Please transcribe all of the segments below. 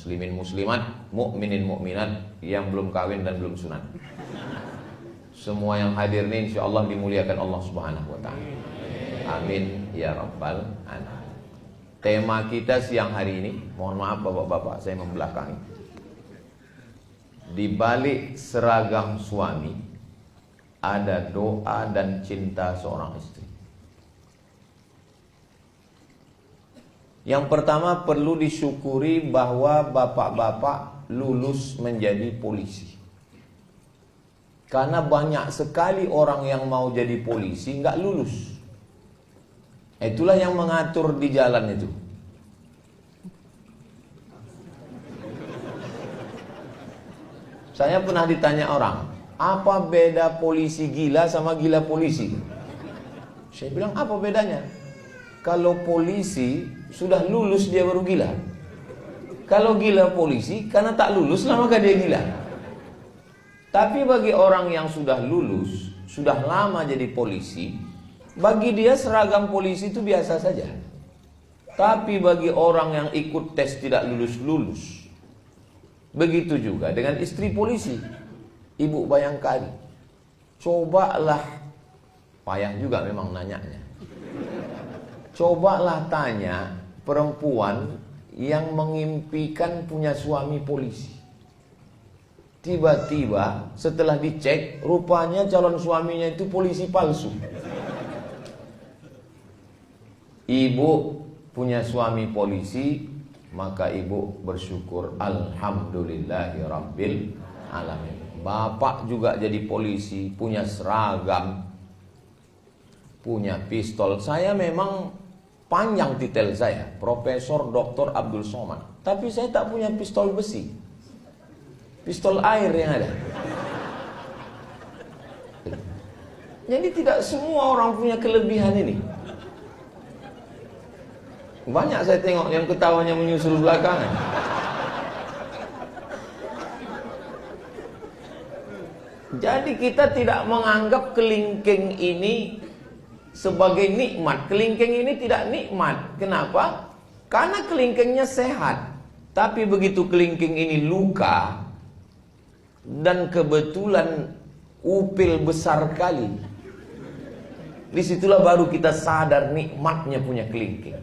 muslimin muslimat, mukminin mukminat yang belum kawin dan belum sunat. Semua yang hadir ini insya Allah dimuliakan Allah Subhanahu wa ta'ala. Amin ya rabbal alamin. Tema kita siang hari ini, mohon maaf bapak-bapak saya membelakangi. Di balik seragam suami ada doa dan cinta seorang istri. Yang pertama perlu disyukuri bahwa bapak-bapak lulus menjadi polisi. Karena banyak sekali orang yang mau jadi polisi nggak lulus. Itulah yang mengatur di jalan itu. Saya pernah ditanya orang, apa beda polisi gila sama gila polisi? Saya bilang, apa bedanya? Kalau polisi sudah lulus dia baru gila. Kalau gila polisi karena tak lulus lah maka dia gila. Tapi bagi orang yang sudah lulus, sudah lama jadi polisi, bagi dia seragam polisi itu biasa saja. Tapi bagi orang yang ikut tes tidak lulus-lulus, begitu juga dengan istri polisi. Ibu bayangkan, cobalah, payah juga memang nanyanya. Cobalah tanya perempuan yang mengimpikan punya suami polisi. Tiba-tiba setelah dicek, rupanya calon suaminya itu polisi palsu. Ibu punya suami polisi, maka ibu bersyukur, alhamdulillahirabbil alamin. Bapak juga jadi polisi, punya seragam, punya pistol. Saya memang panjang titel saya, Profesor Dr. Abdul Somad, tapi saya tak punya pistol besi. Pistol air yang ada. Jadi tidak semua orang punya kelebihan ini. Banyak saya tengok yang ketawanya menyusul belakangan. Jadi kita tidak menganggap kelingking ini sebagai nikmat. Kelingking ini tidak nikmat. Kenapa? Karena kelingkingnya sehat. Tapi begitu kelingking ini luka dan kebetulan upil besar kali, disitulah baru kita sadar nikmatnya punya kelingking.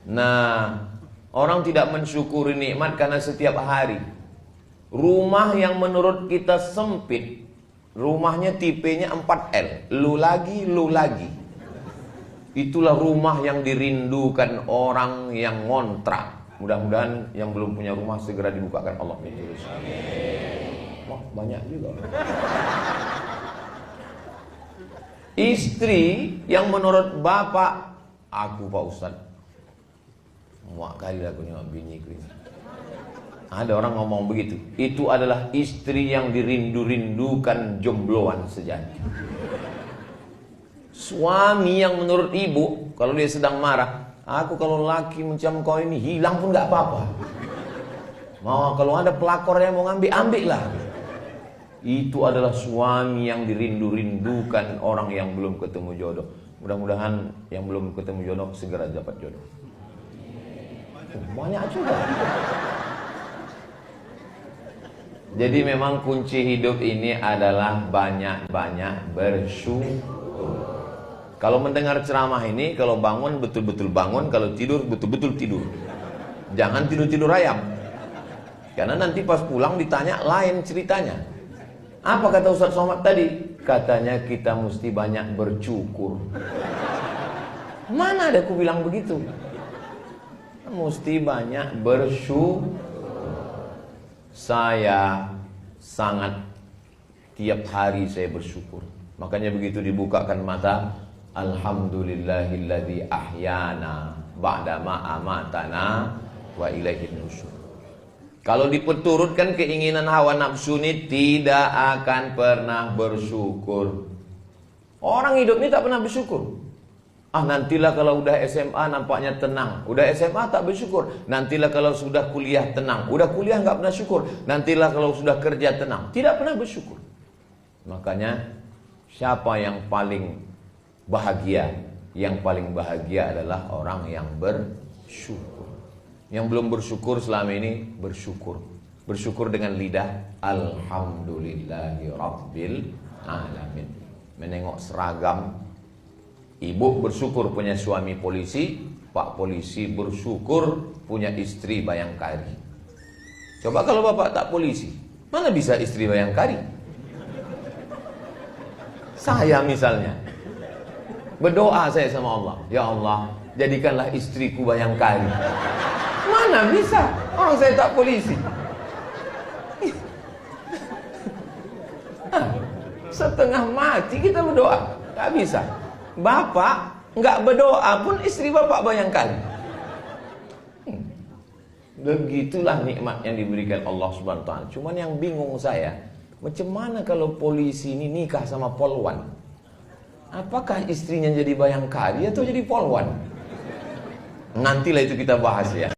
Nah, orang tidak mensyukuri nikmat karena setiap hari rumah yang menurut kita sempit, rumahnya tipenya 4L, lu lagi, itulah rumah yang dirindukan orang yang ngontrak. Mudah-mudahan yang belum punya rumah segera dibukakan Allah pintu rezeki. Wah, banyak juga. Istri yang menurut bapak, aku Pak Ustaz, muak kali lah aku nengok biniku ini. Ada orang ngomong begitu. Itu adalah istri yang dirindu-rindukan jombloan sejati. Suami yang menurut ibu, kalau dia sedang marah, aku kalau laki macam kau ini hilang pun gak apa-apa. Mau kalau ada pelakor yang mau ngambil, ambil lah. Itu adalah suami yang dirindu-rindukan orang yang belum ketemu jodoh. Mudah-mudahan yang belum ketemu jodoh segera dapat jodoh. Banyak juga. Jadi memang kunci hidup ini adalah banyak-banyak bersyukur. Kalau mendengar ceramah ini, kalau bangun betul-betul bangun, kalau tidur betul-betul tidur. Jangan tidur-tidur ayam. Karena nanti pas pulang ditanya lain ceritanya. Apa kata Ustaz Somad tadi? Katanya kita mesti banyak bersyukur. Mana ada aku bilang begitu? Mesti banyak bersyukur. Saya sangat tiap hari saya bersyukur. Makanya begitu dibukakan mata, alhamdulillahilladzi ahyana ba'dama amatana wa ilaihin nusyur. Kalau diperturutkan keinginan hawa nafsu ini tidak akan pernah bersyukur. Orang hidup ini tak pernah bersyukur. Nantilah kalau udah SMA nampaknya tenang. Udah SMA tak bersyukur. Nantilah kalau sudah kuliah tenang. Udah kuliah nggak pernah syukur. Nantilah kalau sudah kerja tenang. Tidak pernah bersyukur. Makanya siapa yang paling bahagia? Yang paling bahagia adalah orang yang bersyukur. Yang belum bersyukur selama ini bersyukur. Bersyukur dengan lidah, alhamdulillahi rabbil alamin. Menengok seragam, ibu bersyukur punya suami polisi, pak polisi bersyukur punya istri bayangkari. Coba kalau bapak tak polisi, mana bisa istri bayangkari? Saya misalnya berdoa saya sama Allah, ya Allah, jadikanlah istriku bayangkari. Mana bisa, orang saya tak polisi. Setengah mati kita berdoa, gak bisa. Bapak nggak berdoa pun istri bapak bayangkari. Begitulah nikmat yang diberikan Allah Subhanahu wa taala. Cuman yang bingung saya, macam mana kalau polisi ini nikah sama polwan? Apakah istrinya jadi bayangkari atau jadi polwan? Nantilah itu kita bahas ya.